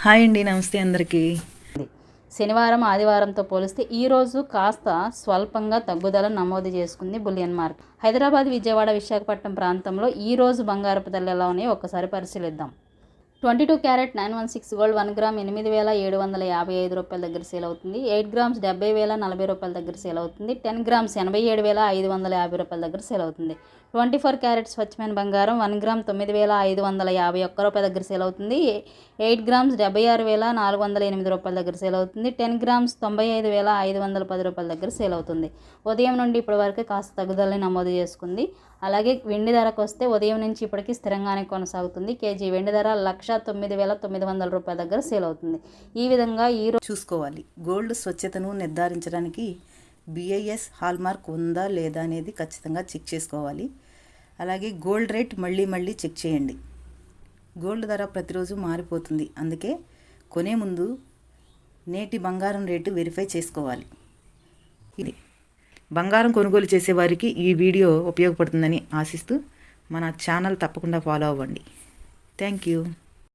Hi అండి, నమస్తే అందరికీ. శనివారం ఆదివారంతో పోలిస్తే ఈరోజు కాస్త స్వల్పంగా తగ్గుదల నమోదు చేసుకుంది బులియన్ మార్కెట్. హైదరాబాద్, విజయవాడ, విశాఖపట్నం ప్రాంతంలో ఈరోజు బంగారపు ధరలు ఎలా ఉన్నాయో ఒక్కసారి పరిశీలిద్దాం. 22 క్యారెట్ 916 గోల్డ్ 1 గ్రామ్ 8,755 రూపాయల దగ్గర సేల్ అవుతుంది. 8 గ్రామ్స్ 70,040 రూపాయల దగ్గర సేల్ అవుతుంది. 10 గ్రామ్స్ 87,550 రూపాయల దగ్గర సేల్ అవుతుంది. 24 క్యారెట్ స్వచ్ఛమైన బంగారం 1 గ్రామ్ 9,551 రూపాయల దగ్గర సేల్ అవుతుంది. 8 గ్రామ్స్ 76,408 రూపాయల దగ్గర సేల్ అవుతుంది. 10 గ్రామ్స్ 95,510 రూపాయల దగ్గర సేల్ అవుతుంది. ఉదయం నుండి ఇప్పటి వరకు కాస్త తగ్గుదలని నమోదు చేసుకుంది. అలాగే వెండి ధరకు వస్తే ఉదయం నుంచి ఇప్పటికీ స్థిరంగానే కొనసాగుతుంది. కేజీ వెండి ధర 1,09,900 రూపాయల దగ్గర సేల్ అవుతుంది. ఈ విధంగా చూసుకోవాలి. గోల్డ్ స్వచ్ఛతను నిర్ధారించడానికి BIS హాల్మార్క్ ఉందా లేదా అనేది ఖచ్చితంగా చెక్ చేసుకోవాలి. అలాగే గోల్డ్ రేట్ మళ్ళీ చెక్ చేయండి. గోల్డ్ ధర ప్రతిరోజు మారిపోతుంది. అందుకే కొనే ముందు నేటి బంగారం రేటు వెరిఫై చేసుకోవాలి. ఇది బంగారం కొనుగోలు చేసేవారికి ఈ వీడియో ఉపయోగపడుతుందని ఆశిస్తూ మన ఛానల్ తప్పకుండా ఫాలో అవ్వండి. Thank you.